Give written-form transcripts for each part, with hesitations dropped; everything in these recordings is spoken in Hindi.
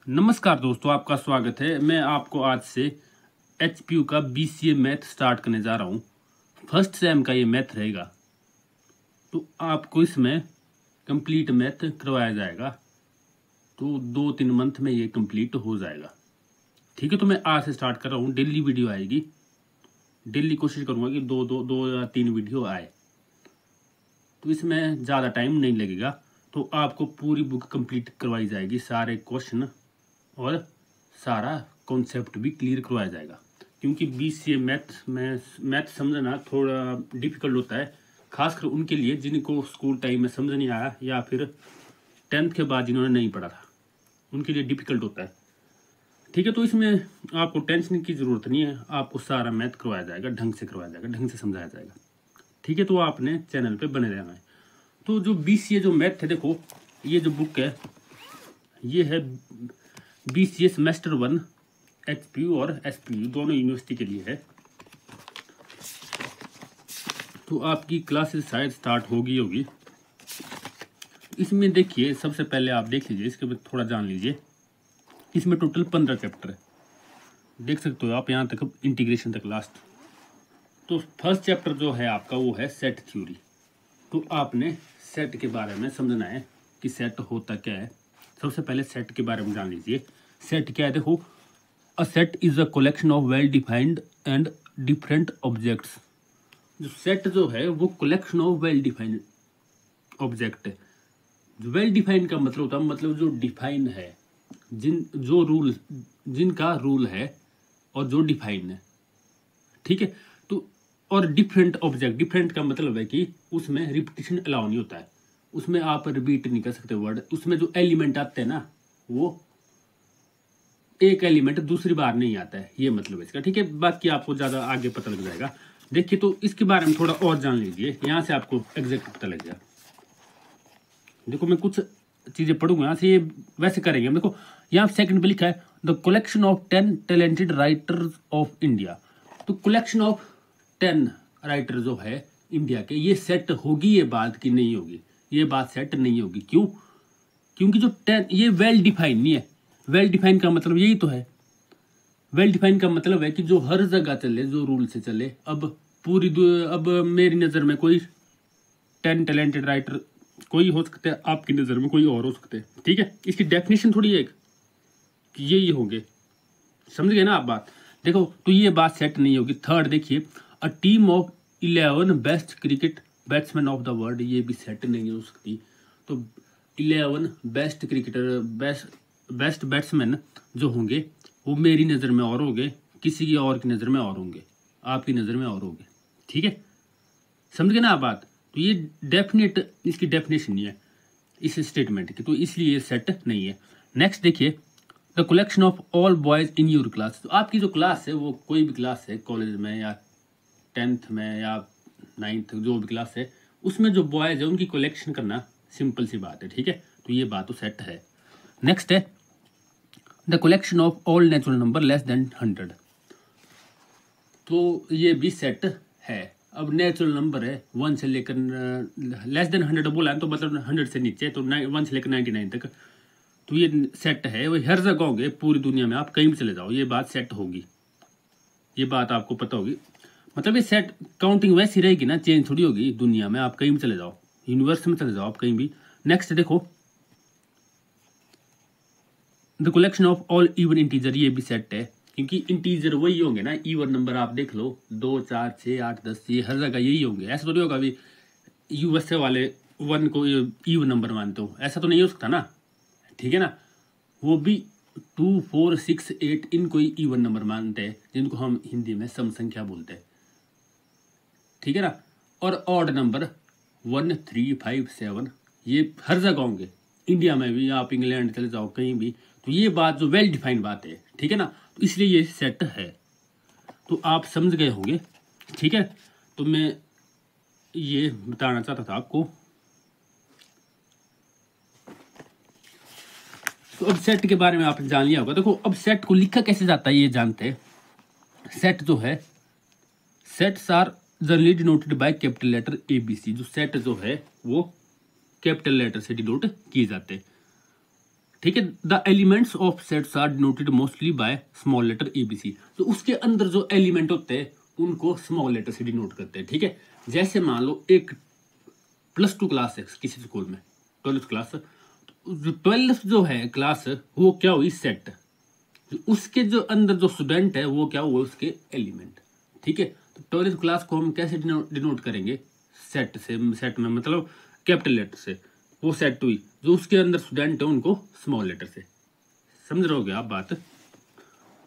नमस्कार दोस्तों, आपका स्वागत है। मैं आपको आज से एचपीयू का बीसीए मैथ स्टार्ट करने जा रहा हूँ। फर्स्ट सेम का ये मैथ रहेगा, तो आपको इसमें कंप्लीट मैथ करवाया जाएगा। तो 2-3 मंथ में ये कंप्लीट हो जाएगा। ठीक है, तो मैं आज से स्टार्ट कर रहा हूँ। डेली वीडियो आएगी। डेली कोशिश करूँगा कि दो या 3 वीडियो आए, तो इसमें ज़्यादा टाइम नहीं लगेगा। तो आपको पूरी बुक कंप्लीट करवाई जाएगी, सारे क्वेश्चन और सारा कॉन्सेप्ट भी क्लियर करवाया जाएगा। क्योंकि बीसीए मैथ समझना थोड़ा डिफिकल्ट होता है, खासकर उनके लिए जिनको स्कूल टाइम में समझ नहीं आया या फिर 10th के बाद जिन्होंने नहीं पढ़ा था, उनके लिए डिफिकल्ट होता है। ठीक है, तो इसमें आपको टेंशन की ज़रूरत नहीं है। आपको सारा मैथ करवाया जाएगा, ढंग से करवाया जाएगा, ढंग से समझाया जाएगा। ठीक है, तो आपने चैनल पे बने रहना है। तो जो बीसीए जो मैथ है, देखो ये जो बुक है ये है बीसीए सेमेस्टर 1 एचपीयू और एसपीयू दोनों यूनिवर्सिटी के लिए है। तो आपकी क्लासेस शायद स्टार्ट होगी। इसमें देखिए, सबसे पहले आप देख लीजिए, इसके बाद थोड़ा जान लीजिए। इसमें टोटल 15 चैप्टर है, देख सकते हो आप यहाँ तक, इंटीग्रेशन तक लास्ट। तो फर्स्ट चैप्टर जो है आपका वो है सेट थ्योरी। तो आपने सेट के बारे में समझना है कि सेट होता क्या है। सबसे पहले सेट के बारे में जान लीजिए। सेट क्या है? देखो, a set is a collection of well defined and different objects. जो सेट जो है वो collection of well defined object है। वेल डिफाइंड का मतलब होता है, मतलब जो डिफाइन है, जिनका रूल है और जो डिफाइन है। ठीक है, तो और डिफरेंट ऑब्जेक्ट, डिफरेंट का मतलब है कि उसमें रिपीटिशन अलाउ नहीं होता है, उसमें आप रिपीट नहीं कर सकते वर्ड। उसमें जो एलिमेंट आते हैं ना, वो एक एलिमेंट दूसरी बार नहीं आता है, ये मतलब है इसका। ठीक है, बाकी आपको ज़्यादा आगे पता लग जाएगा। देखिए, तो इसके बारे में थोड़ा और जान लीजिए, यहाँ से आपको एग्जैक्ट पता लग जाएगा। देखो, मैं कुछ चीज़ें पढ़ूंगा यहाँ से, ये वैसे करेंगे। देखो, यहाँ सेकंड पे लिखा है the collection of 10 talented writers of India. तो कलेक्शन ऑफ 10 राइटर जो है इंडिया के, ये सेट होगी ये बात कि नहीं होगी? ये बात सेट नहीं होगी। क्यों? क्योंकि जो 10 ये वेल डिफाइन नहीं है। वेल डिफाइन का मतलब यही तो है। वेल डिफाइन का मतलब है कि जो हर जगह चले, जो रूल से चले। अब मेरी नज़र में कोई 10 टैलेंटेड राइटर कोई हो सकते हैं, आपकी नज़र में कोई और हो सकते हैं। ठीक है, इसकी डेफिनेशन थोड़ी एक कि ये होंगे, समझ गए ना आप बात? देखो, तो ये बात सेट नहीं होगी। थर्ड देखिए, a team of 11 best cricket batsman of the world, ये भी सेट नहीं हो सकती। तो 11 बेस्ट क्रिकेटर, बेस्ट बैट्समैन जो होंगे वो मेरी नज़र में और होंगे, किसी की और की नज़र में और होंगे, आपकी नज़र में और होंगे। ठीक है, समझ गए ना आप बात? तो ये डेफिनेट, इसकी डेफिनेशन नहीं है इस स्टेटमेंट की, तो इसलिए ये सेट नहीं है। नेक्स्ट देखिए, the collection of all boys in your class. तो आपकी जो क्लास है, वो कोई भी क्लास है, कॉलेज में या 10th में या 9th, जो भी क्लास है, उसमें जो बॉयज है उनकी कलेक्शन करना सिंपल सी बात है। ठीक है, तो ये बात तो सेट है। नेक्स्ट है the collection of all natural number less than 100। तो ये भी सेट है। अब नेचुरल नंबर है 1 से लेकर लेस देन 100 बोला है, तो मतलब 100 से नीचे, तो 1 से लेकर 99 तक, तो ये सेट है। वही हर जगह होंगे पूरी दुनिया में, आप कहीं भी चले जाओ ये बात सेट होगी। ये बात आपको पता होगी। मतलब ये सेट काउंटिंग वैसी रहेगी ना, चेंज थोड़ी होगी दुनिया में। आप कहीं भी चले जाओ, यूनिवर्स में चले जाओ, आप कहीं भी। नेक्स्ट देखो, the collection of all even integer, ये भी सेट है। क्योंकि इंटीजर वही होंगे ना, इवन नंबर। आप देख लो 2, 4, 6, 8, 10, ये हर जगह यही होंगे। ऐसा तो नहीं होगा अभी यूएसए वाले 1 को इवन नंबर मानते हो, ऐसा तो नहीं हो सकता ना। ठीक है ना, वो भी 2, 4, 6, 8 इनको ही इवन नंबर मानते हैं, जिनको हम हिंदी में सम संख्या बोलते हैं। ठीक है ना, और ऑड नंबर 1, 3, 5, 7 ये हर जगह होंगे। इंडिया में भी, आप इंग्लैंड चले जाओ कहीं भी, तो ये बात जो वेल डिफाइंड बात है। ठीक है ना, तो इसलिए ये सेट है। तो आप समझ गए होंगे। ठीक है, तो मैं ये बताना चाहता था आपको। तो अब सेट के बारे में आपने जान लिया होगा। देखो, अब सेट को लिखा कैसे जाता है ये जानते हैं। सेट जो है, sets are generally denoted by capital letter ABC। जो सेट जो है वो कैपिटल लेटर से डिनोट किए जाते हैं। ठीक है। The elements of sets are denoted mostly by small letter ABC। तो उसके अंदर जो एलिमेंट होते हैं उनको स्मॉल लेटर से डिनोट करते हैं, ठीक है। जैसे मान लो एक +2 क्लास है किसी स्कूल में, 12th क्लास, जो 12th जो है क्लास वो क्या हुई, सेट। उसके जो अंदर जो स्टूडेंट है वो क्या हुआ, उसके एलिमेंट, ठीक है। तो 12th क्लास को हम कैसे डिनोट करेंगे, सेट से। सेट में मतलब कैपिटल लेटर से, वो सेट हुई। जो उसके अंदर स्टूडेंट है उनको स्मॉल लेटर से। समझ रहे होगे आप बात।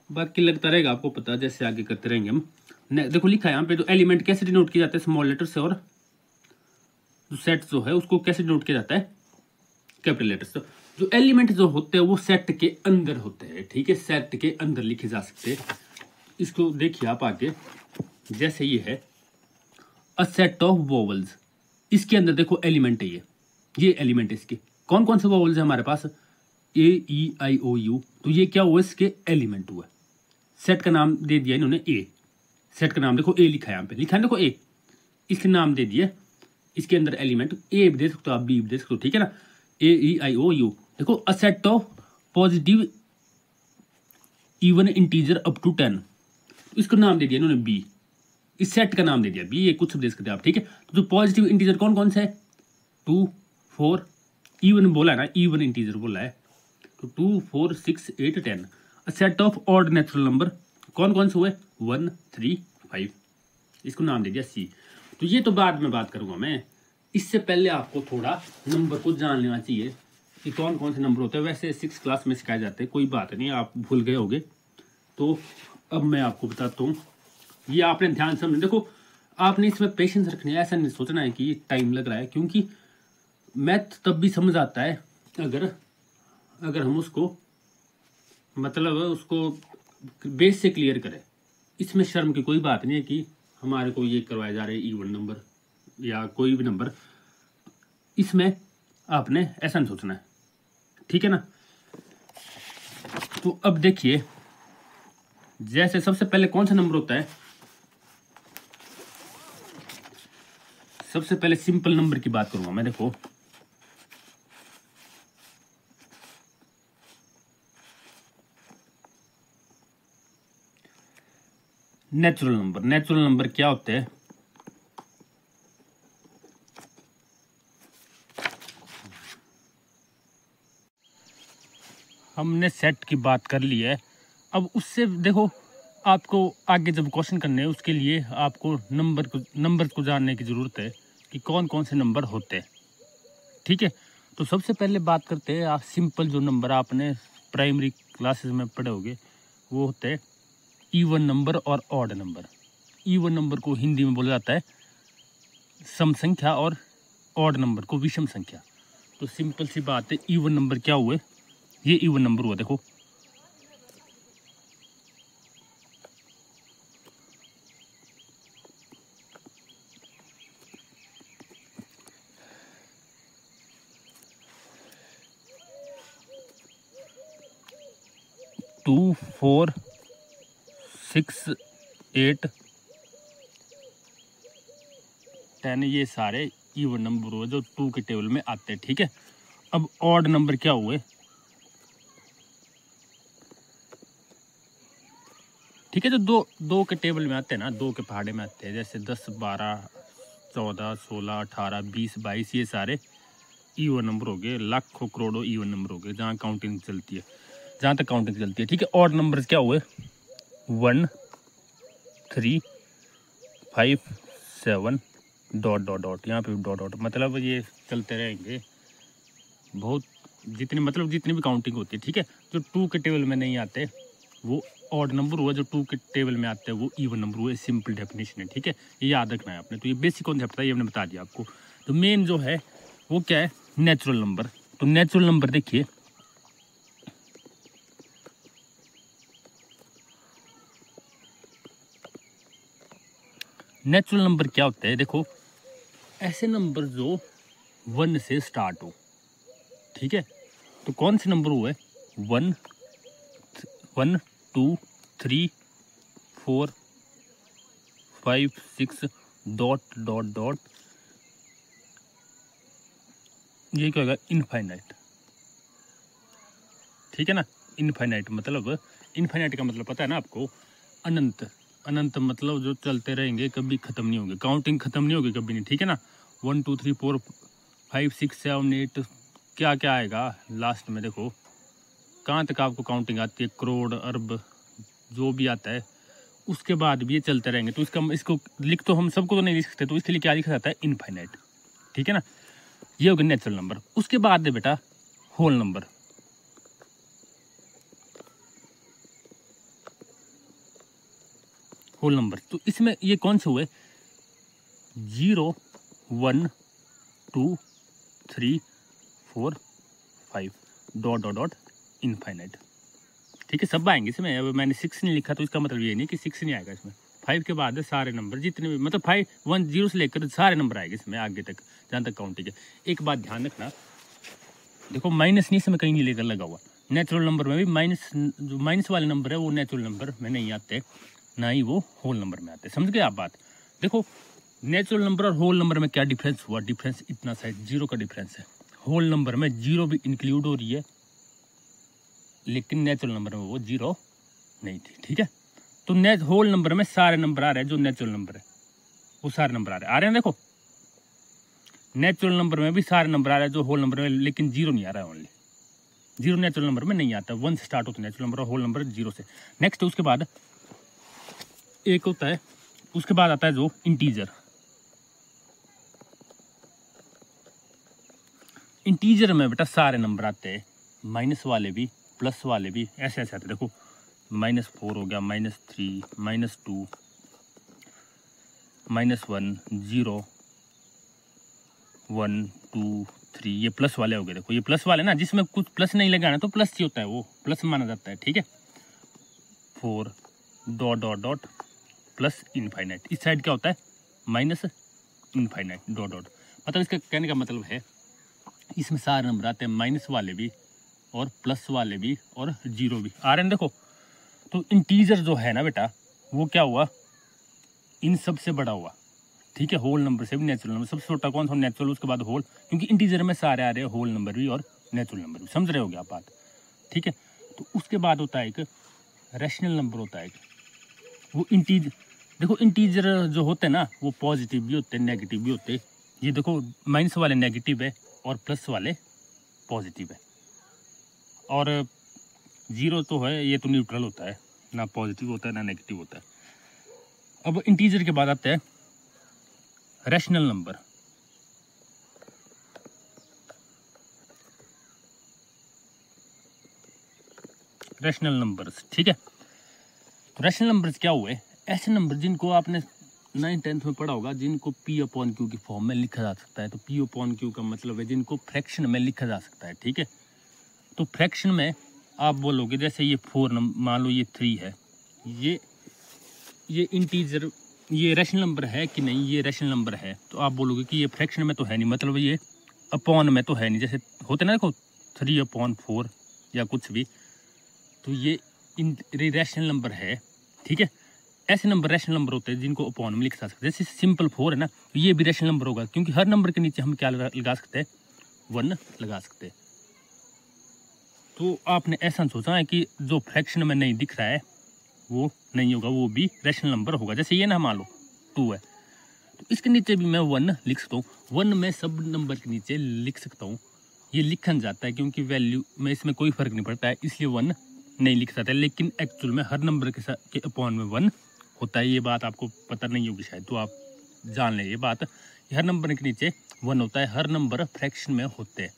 बाकी लगता रहेगा आपको पता, जैसे आगे करते रहेंगे हम। देखो लिखा है यहाँ पे, तो एलिमेंट कैसे डिनोट किया जाता है, स्मॉल लेटर से, और जो सेट जो है उसको कैसे डिनोट किया जाता है, कैपिटल लेटर से। जो एलिमेंट जो होते हैं वो सेट के अंदर होते हैं, ठीक है, सेट के अंदर लिखे जा सकते हैं। इसको देखिए आप आगे, जैसे ये है अ सेट ऑफ वोवल्स, इसके अंदर देखो एलिमेंट है, ये एलिमेंट है इसके। कौन कौन से वोवल्स है हमारे पास, A E I O U, तो ये क्या हुआ, इसके एलिमेंट हुआ। सेट का नाम दे दिया इन्होंने ए, सेट का नाम देखो ए लिखा है यहाँ पे, लिखा है देखो ए, इसके नाम दे दिए। इसके अंदर एलिमेंट ए भी दे सकते हो आप, बी भी दे सकते हो, ठीक है ना। AEIOU, देखो a set of positive even integer up to 10, इसको नाम दे दिया इन्होंने बी। इस सेट का नाम दे दिया बी, ये कुछ दे सकते हैं आप, ठीक है। तो जो पॉजिटिव इंटीजर कौन कौन सा है, 2 4, इवन बोला है ना, इवन इंटीजर बोला है, तो 2 4 6 8 10। अ set of odd natural number कौन कौन से हुए, 1 3 5, इसको नाम दे दिया सी। तो ये तो बाद में बात करूंगा मैं, इससे पहले आपको थोड़ा नंबर को जान लेना चाहिए कि कौन कौन से नंबर होते हैं। वैसे 6 क्लास में सिखाए जाते हैं, कोई बात नहीं, आप भूल गए होगे। तो अब मैं आपको बताता हूँ, ये आपने ध्यान से देखो, आपने इसमें पेशेंस रखनी है, ऐसा नहीं सोचना है कि टाइम लग रहा है, क्योंकि मैथ तब भी समझ आता है अगर हम उसको मतलब उसको बेस से क्लियर करें। इसमें शर्म की कोई बात नहीं है कि हमारे को ये करवाए जा रहे इवन नंबर या कोई भी नंबर, इसमें आपने ऐसा नहीं सोचना है, ठीक है ना। तो अब देखिए, जैसे सबसे पहले कौन सा नंबर होता है, सबसे पहले सिंपल नंबर की बात करूंगा मैं। देखो नेचुरल नंबर, नेचुरल नंबर क्या होते हैं, हमने सेट की बात कर ली है। अब उससे देखो, आपको आगे जब क्वेश्चन करने हैं उसके लिए आपको नंबर को जानने की ज़रूरत है कि कौन कौन से नंबर होते हैं, ठीक है। तो सबसे पहले बात करते हैं, आप सिंपल जो नंबर आपने प्राइमरी क्लासेस में पढ़े होंगे वो होते हैं इवन नंबर और ऑड नंबर। इवन नंबर को हिंदी में बोला जाता है सम संख्या, और ऑड नंबर को विषम संख्या। तो सिंपल सी बात है, इवन नंबर क्या हुए, ये इवन नंबर हुआ। देखो टू 4 6 8 10, ये सारे इवन नंबर हुए जो 2 के टेबल में आते हैं, ठीक है। अब ऑड नंबर क्या हुए, ठीक है, जो दो के टेबल में आते हैं ना, 2 के पहाड़े में आते हैं, जैसे 10 12 14 16 18 20 22, ये सारे इवन नंबर हो गए। लाखों करोड़ों इवन नंबर हो गए जहाँ काउंटिंग चलती है, जहाँ तक काउंटिंग चलती है, ठीक है। ऑड नंबर क्या हुए, 1 3 5 7 डॉट डॉट डॉट, यहाँ पे भी डॉट डॉट, मतलब ये चलते रहेंगे बहुत, जितनी भी काउंटिंग होती है, ठीक है। जो 2 के टेबल में नहीं आते वो ऑड नंबर हुआ, जो 2 के टेबल में आते हैं वो इवन नंबर हुए। सिंपल डेफिनेशन है, ठीक है, ये याद रखना है आपने। तो ये बेसिक कॉन्सेप्ट था, ये हमने बता दिया आपको। तो मेन जो है वो क्या है, नेचुरल नंबर। तो नेचुरल नंबर देखिए, नेचुरल नंबर क्या होता है, देखो ऐसे नंबर जो 1 से स्टार्ट हो, ठीक है। तो कौन से नंबर हुए, 1 1 2 3 4 5 6 डॉट डॉट डॉट, ये क्या होगा, इनफाइनाइट। ठीक है ना। इनफाइनाइट मतलब, इनफाइनाइट का मतलब पता है ना आपको, अनंत। अनंत मतलब जो चलते रहेंगे, कभी खत्म नहीं होंगे, काउंटिंग खत्म नहीं होगी कभी नहीं, ठीक है ना। 1 2 3 4 5 6 7 8 क्या क्या आएगा लास्ट में, देखो कहाँ तक आपको काउंटिंग आती है, करोड़ अरब जो भी आता है, उसके बाद भी ये चलते रहेंगे। तो इसको लिख तो हम सबको तो नहीं लिख सकते, तो इसके लिए क्या लिखा जाता है, इनफाइनाइट, ठीक है ना। ये हो गया नेचुरल नंबर। उसके बाद है बेटा होल नंबर। होल नंबर तो इसमें ये कौन से हुए, 0 1 2 3 4 5 डॉट डॉट डॉट इनफाइनाइट, ठीक है। सब आएंगे इसमें। अब मैंने 6 नहीं लिखा तो इसका मतलब ये नहीं कि 6 नहीं आएगा इसमें। 5 के बाद सारे नंबर जितने भी, मतलब 5 1 0 से लेकर सारे नंबर आएंगे इसमें आगे तक, जहाँ तक काउंटिंग है। एक बात ध्यान रखना, देखो माइनस नहीं इसमें कहीं नहीं लेकर लगा हुआ। नेचुरल नंबर में भी माइनस, जो माइनस वाले नंबर है वो नेचुरल नंबर में नहीं आते, ना ही वो होल नंबर में आते। समझ गए आप बात। देखो नेचुरल नंबर और होल नंबर में क्या डिफरेंस हुआ, डिफरेंस इतना सा है, 0 का डिफरेंस है। होल नंबर में 0 भी इंक्लूड हो रही है, लेकिन नेचुरल नंबर में वो 0 नहीं थी, ठीक है। तो होल नंबर में सारे नंबर आ रहे हैं, जो नेचुरल नंबर है वो सारे नंबर आ रहे हैं। देखो नेचुरल नंबर में भी सारे नंबर आ रहे हैं जो होल नंबर में, लेकिन 0 नहीं आ रहा है, ओनली 0 नेचुरल नंबर में नहीं आता। 1 से स्टार्ट होता है नेचुरल नंबर और होल नंबर 0 से। नेक्स्ट उसके बाद एक होता है, उसके बाद आता है जो इंटीजर। इंटीजर में बेटा सारे नंबर आते हैं, माइनस वाले भी प्लस वाले भी, ऐसे ऐसे आते हैं। देखो -4 हो गया, -3 -2 -1 0 1 2 3, ये प्लस वाले हो गए। देखो ये प्लस वाले ना, जिसमें कुछ प्लस नहीं लगाना तो प्लस ही होता है, वो प्लस माना जाता है, ठीक है। 4 dot dot dot plus infinite. इस साइड क्या होता है, माइनस इनफाइनाइट डॉट डॉट। मतलब इसका कहने का मतलब है इसमें सारे नंबर आते हैं, माइनस वाले भी और प्लस वाले भी और 0 भी आ रहे हैं। देखो तो इंटीजर जो है ना बेटा, वो क्या हुआ, इन सबसे बड़ा हुआ, ठीक है। होल नंबर से भी नेचुरल नंबर सबसे छोटा कौन सा, नेचुरल, उसके बाद होल, क्योंकि इंटीजर में सारे आ रहे हैं, होल नंबर भी और नेचुरल नंबर भी। समझ रहे हो गया आप बात, ठीक है। तो उसके बाद होता है एक रैशनल नंबर होता है एक, वो इंटीजर। देखो इंटीजर जो होते हैं ना, वो पॉजिटिव भी होते हैं, नेगेटिव भी होते हैं। ये देखो माइनस वाले नेगेटिव है और प्लस वाले पॉजिटिव है, और 0 तो है, ये तो न्यूट्रल होता है, ना पॉजिटिव होता है ना नेगेटिव होता है। अब इंटीजर के बाद आता है रैशनल नंबर। रैशनल नंबर्स, ठीक है। तो रैशनल नंबर्स क्या हुए, ऐसे नंबर जिनको आपने 9th 10th में पढ़ा होगा, जिनको P/Q की फॉर्म में लिखा जा सकता है। तो P/Q का मतलब है जिनको फ्रैक्शन में लिखा जा सकता है, ठीक है। तो फ्रैक्शन में आप बोलोगे, जैसे ये 4 नंबर, मान लो ये 3 है, ये इंटीजर, ये रैशनल नंबर है कि नहीं, ये रैशनल नंबर है, तो आप बोलोगे कि ये फ्रैक्शन में तो है नहीं, मतलब ये अपॉन में तो है नहीं। जैसे होते ना, देखो 3/4 या कुछ भी, तो ये रैशनल नंबर है, ठीक है। ऐसे नंबर रैशनल नंबर होते हैं जिनको अपॉन में लिखा जा सकता है। जैसे सिंपल 4 है ना, तो ये भी रैशनल नंबर होगा, क्योंकि हर नंबर के नीचे हम क्या लगा सकते हैं, 1 लगा सकते हैं। तो आपने ऐसा सोचा है कि जो फ्रैक्शन में नहीं दिख रहा है वो नहीं होगा, वो भी रैशनल नंबर होगा। जैसे ये ना मान लो 2 है, तो इसके नीचे भी मैं 1 लिख सकता हूँ। 1 में सब नंबर के नीचे लिख सकता हूँ, ये लिखन जाता है, क्योंकि वैल्यू में इसमें कोई फर्क नहीं पड़ता है, इसलिए 1 नहीं लिख सकता है। लेकिन एक्चुअल में हर नंबर के साथ के अपॉन में 1 होता है। ये बात आपको पता नहीं होगी शायद, तो आप जान लें ये बात, हर नंबर के नीचे 1 होता है, हर नंबर फ्रैक्शन में होते हैं।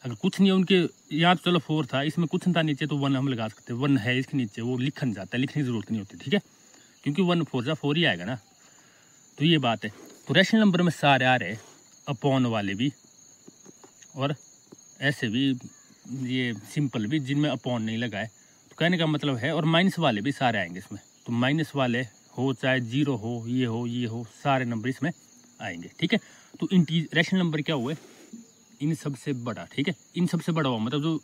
अगर कुछ नहीं है उनके, यहाँ तो चलो 4 था, इसमें कुछ था नीचे, तो 1 हम लगा सकते हैं। 1 है इसके नीचे, वो लिखन जाता है, लिखने की जरूरत नहीं होती, ठीक है, क्योंकि 1 4 ही आएगा ना। तो ये बात है। तो रैशनल नंबर में सारे आ रहे, अपॉन वाले भी और ऐसे भी, ये सिंपल भी जिनमें अपॉन नहीं लगा है, तो कहने का मतलब है, और माइनस वाले भी सारे आएंगे इसमें। तो माइनस वाले हो चाहे 0 हो, ये हो, सारे नंबर इसमें आएंगे, ठीक है। तो रैशनल नंबर क्या हुए, इन सबसे बड़ा, ठीक है, इन सबसे बड़ा हुआ, मतलब जो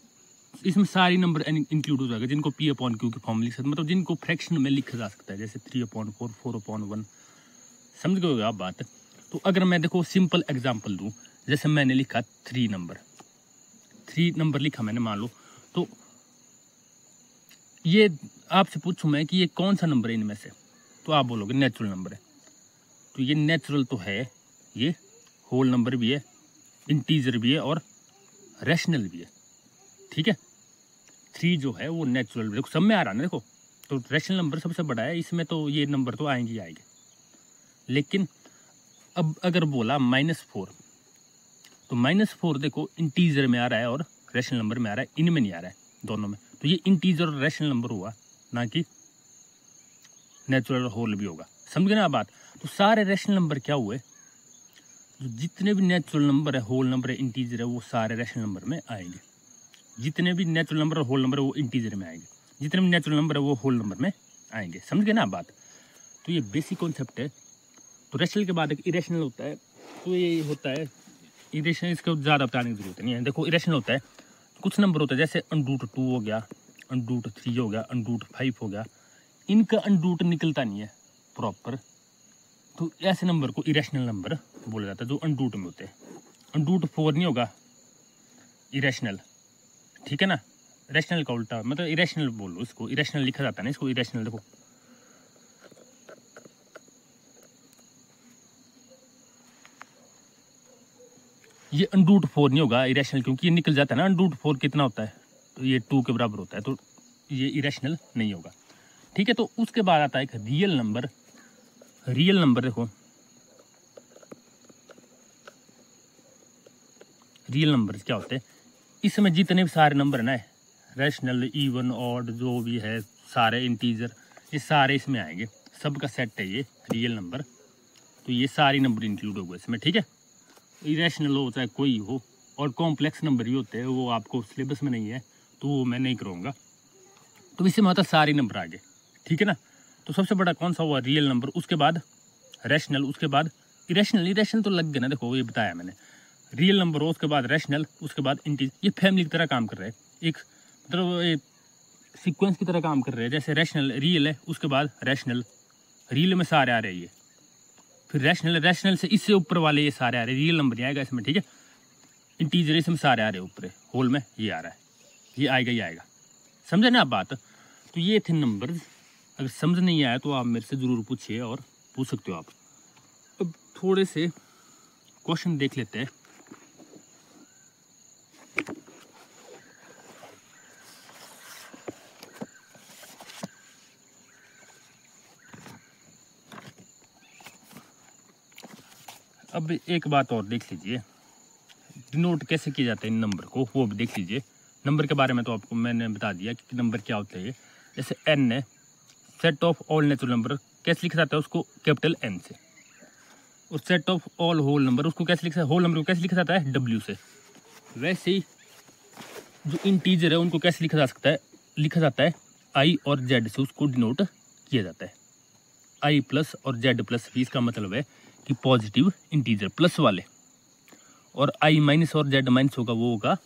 इसमें सारी नंबर इंक्लूड हो जाएगा जिनको P/Q की फॉर्म लिख सकते, मतलब जिनको फ्रैक्शन में लिखा जा सकता है, जैसे 3/4 4/1। समझ गए आप बात। तो अगर मैं देखो सिंपल एग्जांपल दूं, जैसे मैंने लिखा 3 नंबर लिखा मैंने, मान लो, तो ये आपसे पूछूं मैं कि ये कौन सा नंबर है इनमें से, तो आप बोलोगे नेचुरल नंबर है। तो ये नेचुरल तो है, ये होल नंबर भी है, इंटीजर भी है और रैशनल भी है। ठीक है, 3 जो है वो नेचुरल, देखो सब में आ रहा ना, देखो तो रैशनल नंबर सबसे बड़ा है, इसमें तो ये नंबर तो आएंगे ही आएंगे। लेकिन अब अगर बोला -4, तो -4 देखो इंटीजर में आ रहा है और रैशनल नंबर में आ रहा है, इनमें नहीं आ रहा है, दोनों में। तो ये इंटीजर और रैशनल नंबर हुआ, ना कि नेचुरल होल भी होगा। समझ गए ना बात। तो सारे रैशनल नंबर क्या हुए, जो जितने भी नेचुरल नंबर है, होल नंबर है, इंटीजर है, वो सारे रैशनल नंबर में आएंगे। जितने भी नेचुरल नंबर और होल नंबर है वो इंटीजर में आएंगे, जितने भी नेचुरल नंबर है वो होल नंबर में आएंगे। समझ गए ना बात। तो ये बेसिक कॉन्सेप्ट है। तो रैशनल के बाद एक इरेशनल होता है। तो ये होता है इरेशनल, इसको ज़्यादा बताने की जरूरत नहीं है। देखो इरेशनल होता है, कुछ नंबर होता है जैसे √2 हो गया, √3 हो गया, √5 हो गया, इनका √ निकलता नहीं है प्रॉपर, तो ऐसे नंबर को इरेशनल नंबर बोला जाता है, जो √ में होते हैं। √4 नहीं होगा इरेशनल, ठीक है ना। रैशनल का उल्टा मतलब इरेशनल बोलो इसको, इरेशनल लिखा जाता है ना इसको, इरेशनल। देखो ये √4 नहीं होगा इरेशनल, क्योंकि ये निकल जाता है ना। √4 कितना होता है, तो ये 2 के बराबर होता है, तो ये इरेशनल नहीं होगा। ठीक है, तो उसके बाद आता है एक रियल नंबर। रियल नंबर देखो, रियल नंबर क्या होते हैं, इसमें जितने भी सारे नंबर है ना, रैशनल, इवन, ऑड, जो भी है सारे इंटीजर, ये सारे इसमें आएंगे, सबका सेट है ये रियल नंबर। तो ये सारे नंबर इंक्लूड हो गए इसमें। ठीक है, इरेशनल हो चाहे कोई हो, और कॉम्प्लेक्स नंबर भी होते हैं, वो आपको सिलेबस में नहीं है तो वो मैं नहीं करूँगा। तो इससे मतलब सारे नंबर आ गए। ठीक है ना। तो सबसे बड़ा कौन सा हुआ, रियल नंबर, उसके बाद रैशनल, उसके बाद इरेशनल। इरेशनल तो लग गया ना, देखो ये बताया मैंने। रियल नंबर हो, उसके बाद रैशनल, उसके बाद इंटीजर। ये फैमिली की तरह काम कर रहे हैं, एक मतलब सीक्वेंस की तरह काम कर रहे हैं। जैसे रैशनल रियल है, उसके बाद रैशनल, रियल में सारे आ रहे हैं ये, फिर रैशनल, रैशनल से इससे ऊपर वाले ये सारे आ रहे हैं, रियल नंबर नहीं आएगा इसमें। ठीक है, इंटीजर इसमें सारे आ रहे हैं ऊपर, होल में ये आ रहा है, ये आएगा, ये आएगा। समझे ना आप बात। तो ये थे नंबर्स। अगर समझ नहीं आया तो आप मेरे से ज़रूर पूछिए, और पूछ सकते हो आप। अब थोड़े से क्वेश्चन देख लेते हैं। अब एक बात और देख लीजिए, डिनोट कैसे किया जाता है इन नंबर को, वो भी देख लीजिए। नंबर के बारे में तो आपको मैंने बता दिया कि नंबर क्या होता है। जैसे n है, set of all natural number, कैसे लिखा जाता है उसको, कैपिटल N से। और set of all whole number, उसको कैसे लिखा, होल नंबर को कैसे लिखा जाता है, W से। वैसे ही जो इंटीजर है उनको कैसे लिखा जा सकता है, लिखा जाता है I और Z से, उसको डिनोट किया जाता है। I+ और Z+ भी, इसका मतलब है कि पॉजिटिव इंटीजर प्लस वाले, और I- और Z- होगा, वो होगा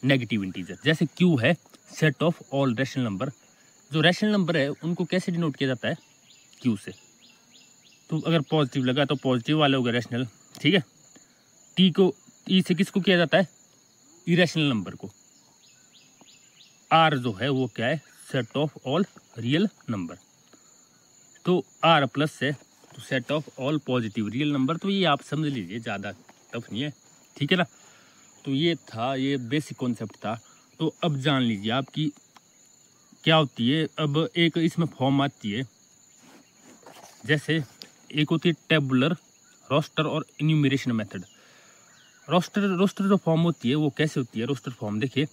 नेगेटिव इंटीजर। जैसे Q है, set of all rational number, जो रैशनल नंबर है उनको कैसे डिनोट किया जाता है, Q से। तो अगर पॉजिटिव लगा तो पॉजिटिव वाले हो गए रैशनल। ठीक है, E से किसको किया जाता है, इरेशनल नंबर को। R जो है वो क्या है, set of all real number. तो R+ है तो set of all positive real number. तो ये आप समझ लीजिए, ज़्यादा टफ नहीं है। ठीक है ना। तो ये था, ये बेसिक कॉन्सेप्ट था। तो अब जान लीजिए आपकी क्या होती है। अब एक इसमें फॉर्म आती है, जैसे एक होती है tabular, roster or enumeration method. Roster जो फॉर्म होती है वो कैसे होती है, रोस्टर फॉर्म देखिए,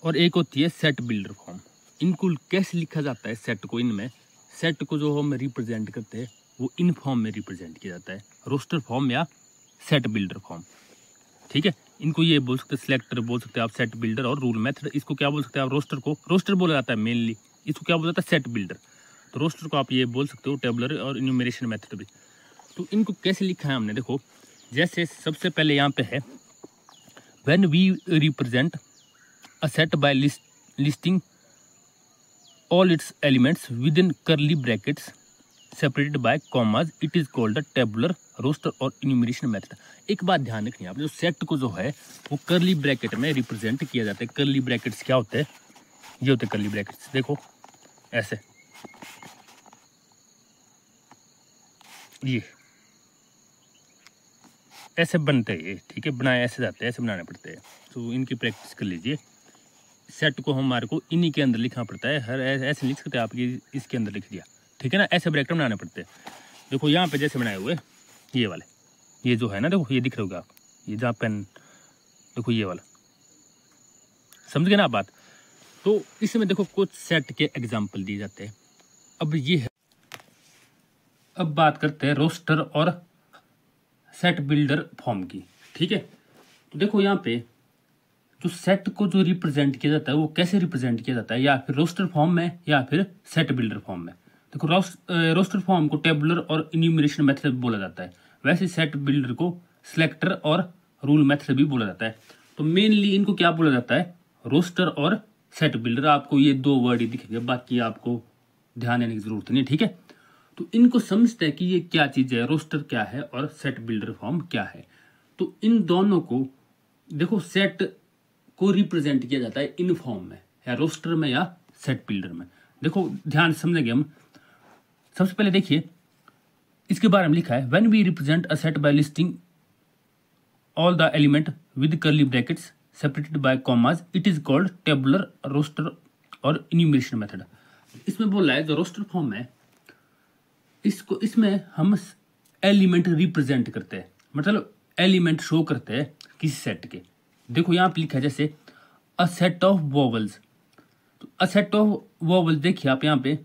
और एक होती है सेट बिल्डर फॉर्म। इनको कैसे लिखा जाता है सेट को, इनमें सेट को जो हम रिप्रेजेंट करते हैं वो इन फॉर्म में रिप्रेजेंट किया जाता है, रोस्टर फॉर्म या सेट बिल्डर फॉर्म। ठीक है, इनको ये बोल सकते हैं सिलेक्टर बोल सकते हैं आप, सेट बिल्डर और रूल मेथड। इसको क्या बोल सकते हैं आप, रोस्टर को रोस्टर बोला जाता है मेनली, इसको क्या बोला जाता है, सेट बिल्डर। तो रोस्टर को आप ये बोल सकते हो टेबुलर और इन्यूमरेशन मेथड भी। तो इनको कैसे लिखा है हमने, देखो जैसे सबसे पहले यहाँ पे है, when we represent a set by listing all its elements within curly brackets separated by commas, it is called a tabular, roster और enumeration method। एक बात ध्यान रखनी है आपने, जो सेट को जो है वो कर्ली ब्रैकेट में रिप्रेजेंट किया जाता है। कर्ली ब्रैकेट्स क्या होते हैं, ये होते कर्ली ब्रैकेट्स, देखो ऐसे, ये ऐसे बनते हैं, ठीक है, बनाए ऐसे जाते हैं, ऐसे बनाने पड़ते हैं। तो इनकी प्रैक्टिस कर लीजिए। सेट को हमारे को इन्हीं के अंदर लिखना पड़ता है, हर ऐसे लिख सकते हैं आप, ये इसके अंदर लिख दिया, ठीक है ना। ऐसे ब्रैकेट बनाने पड़ते हैं। देखो यहाँ पे जैसे बनाए हुए ये वाले, ये जो है ना, देखो ये दिख रहे होगा आप, ये जहाँ पेन, देखो ये वाला, समझ गए ना आप बात। तो इसमें देखो कुछ सेट के एग्जाम्पल दिए जाते हैं। अब ये है, अब बात करते हैं रोस्टर और सेट बिल्डर फॉर्म की, ठीक है। तो देखो यहाँ पे जो सेट को जो रिप्रेजेंट किया जाता है वो कैसे रिप्रेजेंट किया जाता है, या फिर रोस्टर फॉर्म में या फिर सेट बिल्डर फॉर्म में। देखो रोस्टर फॉर्म को टेबुलर और इन्यूमरेशन मेथड बोला जाता है, वैसे सेट बिल्डर को सिलेक्टर और रूल मेथड भी बोला जाता है। तो मेनली इनको क्या बोला जाता है, रोस्टर और सेट बिल्डर। आपको ये दो वर्ड ही दिखेंगे, बाकी आपको ध्यान देने की जरूरत नहीं है, ठीक है। तो इनको समझते हैं कि ये क्या चीज है, रोस्टर क्या है और सेट बिल्डर फॉर्म क्या है। तो इन दोनों को देखो, सेट को रिप्रेजेंट किया जाता है इन फॉर्म में, या रोस्टर में या सेट बिल्डर में। देखो ध्यान से समझेंगे हम। सबसे पहले देखिए इसके बारे में लिखा है, when we represent a set by listing all the element with curly brackets separated by commas, it is called tabular, roster or enumeration method. इसमें बोला है जो रोस्टर फॉर्म है, इसको इसमें हम एलिमेंट रिप्रेजेंट करते हैं, मतलब एलिमेंट शो करते हैं किसी सेट के। देखो यहाँ पे लिखा है जैसे अ सेट ऑफ वोवल्स। तो अ सेट ऑफ वोवल्स देखिए आप यहाँ पे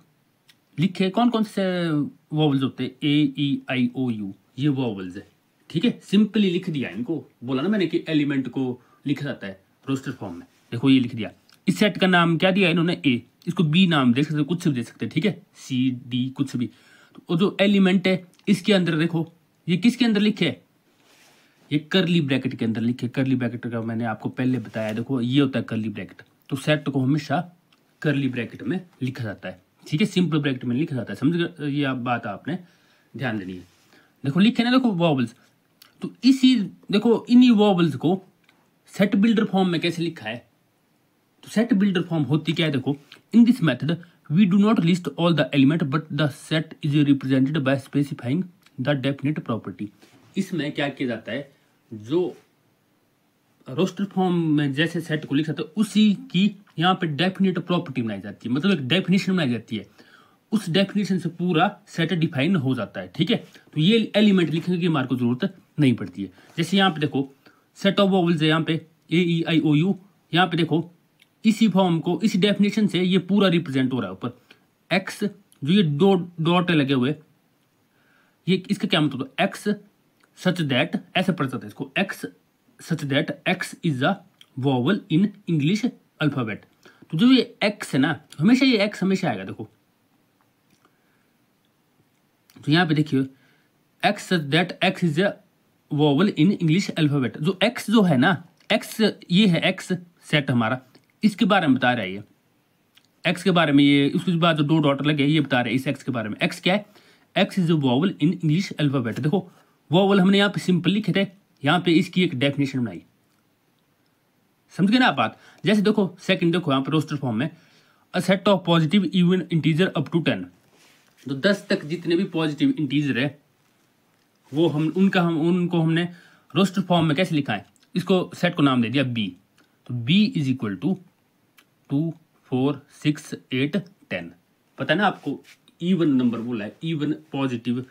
लिखे कौन कौन से वोवल्स होते हैं, AEIOU, ये वोवल्स है, ठीक है। सिंपली लिख दिया इनको, बोला ना मैंने कि एलिमेंट को लिखा जाता है रोस्टर फॉर्म में। देखो ये लिख दिया। इस सेट का नाम क्या दिया इन्होंने, ए, इसको बी नाम दे सकते, कुछ भी दे सकते, ठीक है, CD कुछ भी। तो जो एलिमेंट है इसके अंदर देखो, ये किसके अंदर लिखे है, ये करली ब्रैकेट के अंदर लिखे। करली ब्रैकेट का मैंने आपको पहले बताया, देखो ये होता है करली ब्रैकेट। तो सेट को हमेशा करली ब्रैकेट में लिखा जाता है, ठीक है, सिंपल ब्रैकेट में लिखा जाता है, समझ गए, ये बात आपने ध्यान देनी है। देखो लिखे ना, देखो वॉवल्स। तो इसी देखो इन्हीं वॉवल्स को सेट बिल्डर फॉर्म में कैसे लिखा है। तो सेट बिल्डर फॉर्म होती क्या है, देखो, in this method we do not list all the element but the set is represented by specifying the definite property. इसमें क्या किया जाता है, जो रोस्टर फॉर्म में जैसे सेट को लिख सकते हैं उसी की यहाँ पे डेफिनेट प्रॉपर्टी बनाई जाती है, मतलब एक डेफिनेशन बनाई जाती है। उस डेफिनेशन से पूरा सेट डिफाइन हो जाता है, ठीक है। तो ये एलिमेंट लिखने की हमारे को जरूरत नहीं पड़ती है। जैसे यहाँ पे देखो सेट ऑफ वोवल्स है, यहाँ पे AEIOU, यहाँ पे देखो इसी फॉर्म को, इसी डेफिनेशन से ये पूरा रिप्रेजेंट हो रहा है। ऊपर एक्स जो ये दो डॉट लगे हुए, ये इसका क्या मतलब, एक्स सच दैट, ऐसे पढ़ सकते हैं इसको, x such that x is a vowel in English alphabet. तो जो ये एक्स है ना, हमेशा ये एक्स हमेशा आएगा। देखो तो यहाँ पे देखिए x such that x is a vowel in English alphabet. जो एक्स जो है ना, एक्स ये है, एक्स सेट हमारा, इसके बारे में बता रहा है ये, एक्स के बारे में, ये उसके बाद जो दो डॉट लगे ये बता रहे हैं इस एक्स के बारे में। एक्स क्या है, x is a vowel in English alphabet. देखो वोवल हमने यहाँ पे सिंपल लिखे थे, यहाँ पे इसकी एक डेफिनेशन बनाई, समझ गए ना आप बात। जैसे देखो सेकंड, देखो यहाँ पे रोस्टर फॉर्म में a set of positive even integer up to 10। तो 10 तक जितने भी पॉजिटिव इंटीजर है वो उनको हमने रोस्टर फॉर्म में कैसे लिखा है, इसको सेट को नाम दे दिया बी। तो बी इज इक्वल टू 2, 4, 6, 8, 10। पता है ना आपको, इवन नंबर बोला है, इवन पॉजिटिव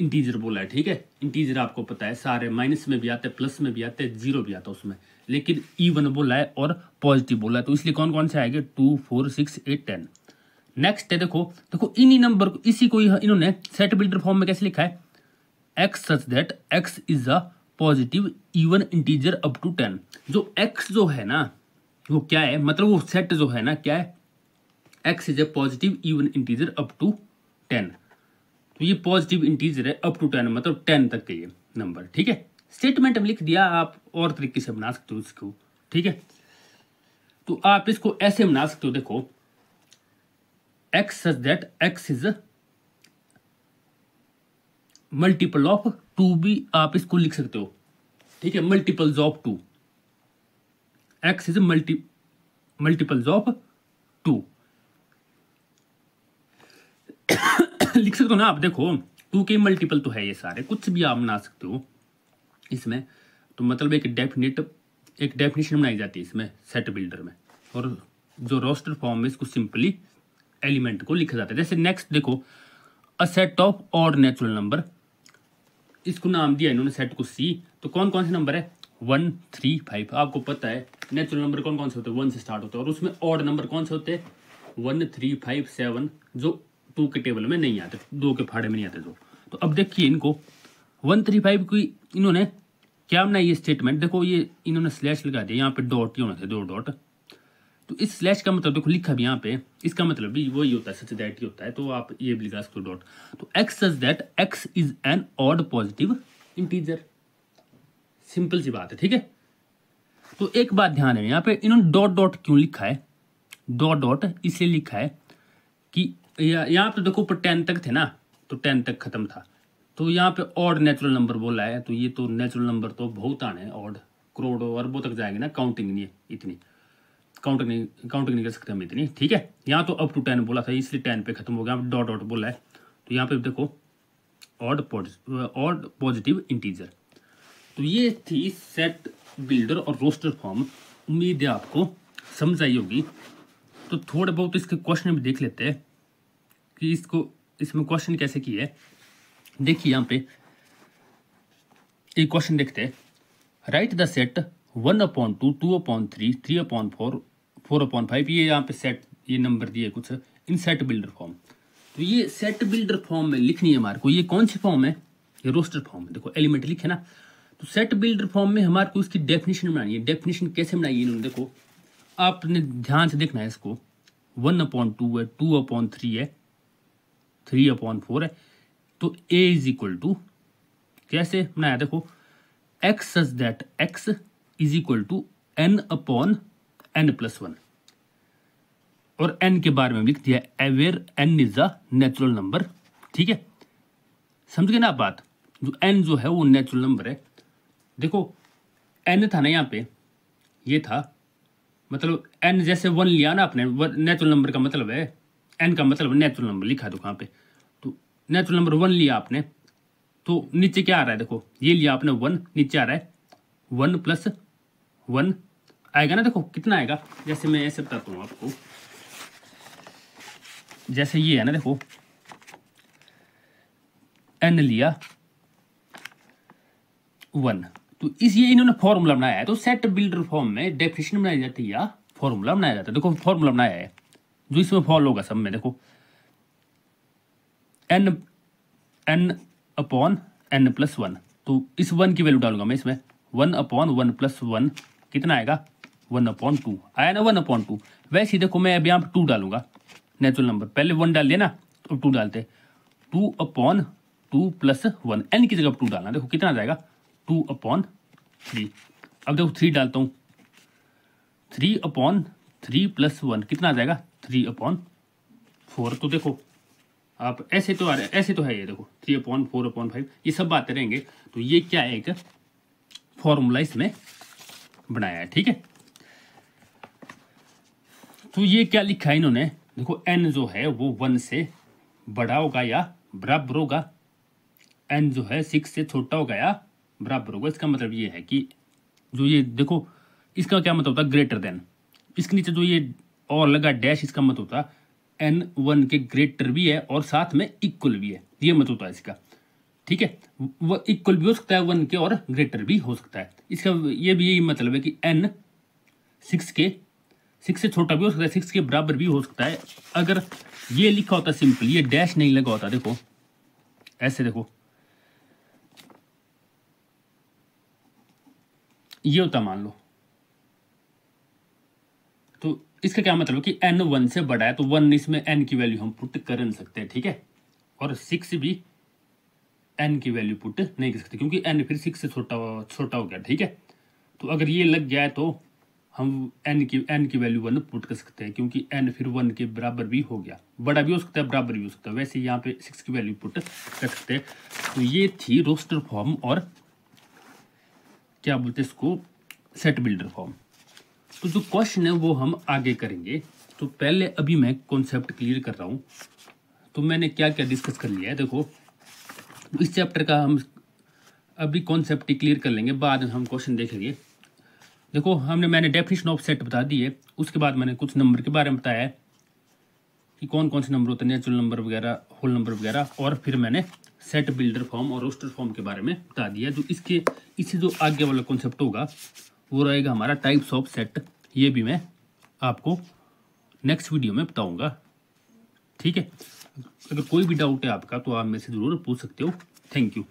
इंटीजर बोला है, ठीक है। इंटीजर आपको पता है सारे माइनस में भी आते हैं, प्लस में भी आते हैं, जीरो भी आता है उसमें, लेकिन इवन बोला है और पॉजिटिव बोला है, तो इसलिए कौन कौन से आएंगे, 2, 4, 6, 8, 10। नेक्स्ट है देखो इन्हीं नंबर को, इसी को इन्होंने सेट बिल्डर फॉर्म में कैसे लिखा है, x such that x is a positive even integer up to 10। जो एक्स जो है ना वो क्या है, मतलब वो सेट जो है ना क्या है, x is a positive even integer up to 10। तो ये पॉजिटिव इंटीजर है अप टू 10, मतलब 10 तक के ये नंबर, ठीक है। स्टेटमेंट में लिख दिया, आप और तरीके से बना सकते हो इसको, ठीक है। तो आप इसको ऐसे बना सकते हो, देखो x such that x is multiple of 2 भी आप इसको लिख सकते हो, ठीक है, multiples of 2। X is multiples of 2 लिख सकते हो ना आप। देखो 2 के मल्टीपल तो है, ये सारे कुछ भी आप बना सकते हो इसमें। तो मतलब एक डेफिनेशन बनाई जाती है इसमें सेट बिल्डर में, और जो रोस्टर फॉर्म में इसको सिंपली एलिमेंट को लिखा जाता है। जैसे नेक्स्ट देखो, a set of odd natural number, इसको नाम दिया इन्होंने सेट को सी। तो कौन कौन से नंबर है 1 3 5। आपको पता है नेचुरल नंबर कौन कौन से होते हैं 1 से स्टार्ट होते हैं, और उसमें ऑड नंबर कौन से होते हैं 1 3 5 7, जो 2 के टेबल में नहीं आते, 2 के फाड़े में नहीं आते जो। तो अब देखिए इनको 1 3 5 की इन्होंने क्या बनाई ये स्टेटमेंट। देखो ये इन्होंने स्लैश लगा दिया, यहाँ पे डॉट ही होना था 2 डॉट। तो इस स्लैश का मतलब देखो लिखा भी यहाँ पे, इसका मतलब भी वही होता है, सच दैट ही होता है। तो आप ये भी लगा सकते हो डॉट। तो x such that x is an odd positive integer. Simple सी बात है, ठीक है। तो एक बात ध्यान है, यहाँ पे इन्होंने डॉट डॉट क्यों लिखा है, डॉट डॉट इसलिए लिखा है कि यहाँ पे देखो ऊपर 10 तक थे ना, तो 10 तक खत्म था। तो यहाँ पे ऑड नेचुरल नंबर बोला है, तो ये तो नेचुरल नंबर तो बहुत आने हैं, ऑड करोड़ों अरबों तक जाएंगे ना, काउंटिंग नहीं है इतनी, काउंटिंग नहीं कर सकते हम इतनी, ठीक है। यहाँ तो अप टू 10 बोला था, इसलिए 10 पे खत्म हो गया, डॉट डॉट बोला है। तो यहाँ पे देखो ऑड पॉजिटिव इंटीजर। तो ये थी सेट बिल्डर और रोस्टर फॉर्म। उम्मीद है आपको समझ आई होगी। तो थोड़े बहुत इसके क्वेश्चन भी देख लेते हैं कि इसमें क्वेश्चन कैसे किए है। देखिए यहाँ पे एक क्वेश्चन देखते हैं, राइट द सेट 1/2 2/3 3/4 4/5। ये यहाँ पे सेट, ये नंबर दिए कुछ इन सेट बिल्डर फॉर्म। तो ये सेट बिल्डर फॉर्म में लिखनी है हमारे को। ये कौन सी फॉर्म है, ये रोस्टर फॉर्म है। देखो एलिमेंट लिखे ना, तो सेट बिल्डर फॉर्म में हमारे को इसकी डेफिनेशन बनानी है। डेफिनेशन कैसे बनाई है इन्होंने, देखो आपने ध्यान से देखना है इसको। 1/2 है, 2/3 है, 3/4 है। तो a इज इक्वल टू कैसे बनाया, देखो x such that x is equal to n/n+1, और n के बारे में लिख दिया where n is a natural number, ठीक है। समझ गए ना आप बात, जो n जो है वो नेचुरल नंबर है। देखो n था ना यहाँ पे, ये था मतलब n जैसे 1 लिया ना आपने, नेचुरल नंबर का मतलब है, n का मतलब नेचुरल नंबर लिखा है। तो कहाँ पे, तो नेचुरल नंबर 1 लिया आपने, तो नीचे क्या आ रहा है, देखो ये लिया आपने 1, नीचे आ रहा है 1 + 1 आएगा ना। देखो कितना आएगा, जैसे मैं ऐसे बताता हूँ आपको। जैसे ये है ना, देखो n लिया 1, तो ये इन्होंने फॉर्मूला बनाया है। तो सेट बिल्डर फॉर्म में डेफिनेशन बनाई जाती है या फॉर्मूला बनाया जाता है। देखो फॉर्मूला बनाया है जो इसमें फॉलो होगा सब में। देखो n/n+1, तो इस 1 की वैल्यू डालूंगा मैं इसमें, 1/1+1 कितना आएगा 1/2 आया ना, 1/2। वैसे ही देखो मैं अब यहाँ पर 2 डालूंगा, नेचुरल नंबर पहले 1 डाल दिया ना, तो 2 डालते, 2/2 + 1, n की जगह 2 डालना। देखो कितना आ जाएगा 2/3। अब देखो 3 डालता हूँ, 3/3 + 1 कितना आ जाएगा 3/4। तो देखो आप ऐसे तो आ रहे, ऐसे तो है ये, देखो 3/4/5 ये सब बातें रहेंगे। तो ये क्या है, एक फॉर्मूला इसमें बनाया है, ठीक है। तो ये क्या लिखा है इन्होंने, देखो n जो है वो 1 से बड़ा होगा या बराबर होगा, n जो है 6 से छोटा होगा या बराबर होगा। इसका मतलब ये है कि जो ये देखो इसका क्या मतलब होता है ग्रेटर देन, इसके नीचे जो ये और लगा डैश, इसका मतलब होता है n 1 के ग्रेटर भी है और साथ में इक्वल भी है, ये मतलब होता है इसका, ठीक है। वो इक्वल भी हो सकता है 1 के और ग्रेटर भी हो सकता है। इसका ये भी यही मतलब है कि n 6 से छोटा भी हो सकता है, 6 के बराबर भी हो सकता है। अगर ये लिखा होता सिंपल, ये डैश नहीं लगा होता, देखो ऐसे, देखो ये होता मान लो, तो इसका क्या मतलब है कि n 1 से बड़ा है, तो 1 इसमें n की वैल्यू हम पुट कर नहीं सकते, ठीक है। और 6 भी n की वैल्यू पुट नहीं कर सकते क्योंकि n फिर 6 से छोटा हो गया, ठीक है। तो अगर ये लग गया है तो हम n की वैल्यू 1 पुट कर सकते हैं, क्योंकि n फिर 1 के बराबर भी हो गया, बड़ा भी हो सकता है बराबर भी हो सकता है। वैसे यहाँ पे 6 की वैल्यू पुट कर सकते हैं। तो ये थी रोस्टर फॉर्म और क्या बोलते हैं इसको, सेट बिल्डर फॉर्म। तो जो क्वेश्चन है वो हम आगे करेंगे। तो पहले अभी मैं कॉन्सेप्ट क्लियर कर रहा हूँ। तो मैंने क्या क्या डिस्कस कर लिया है देखो, इस चैप्टर का हम अभी कॉन्सेप्ट ही क्लियर कर लेंगे, बाद में हम क्वेश्चन देखेंगे। देखो मैंने डेफिनेशन ऑफ सेट बता दी है, उसके बाद मैंने कुछ नंबर के बारे में बताया है कि कौन कौन से नंबर होते हैं, नेचुरल नंबर वगैरह, होल नंबर वगैरह, और फिर मैंने सेट बिल्डर फॉर्म और रोस्टर फॉर्म के बारे में बता दिया। जो इससे जो आगे वाला कॉन्सेप्ट होगा वो रहेगा हमारा टाइप्स ऑफ सेट। ये भी मैं आपको नेक्स्ट वीडियो में बताऊंगा, ठीक है। अगर कोई भी डाउट है आपका तो आप मेरे से ज़रूर पूछ सकते हो। Thank you.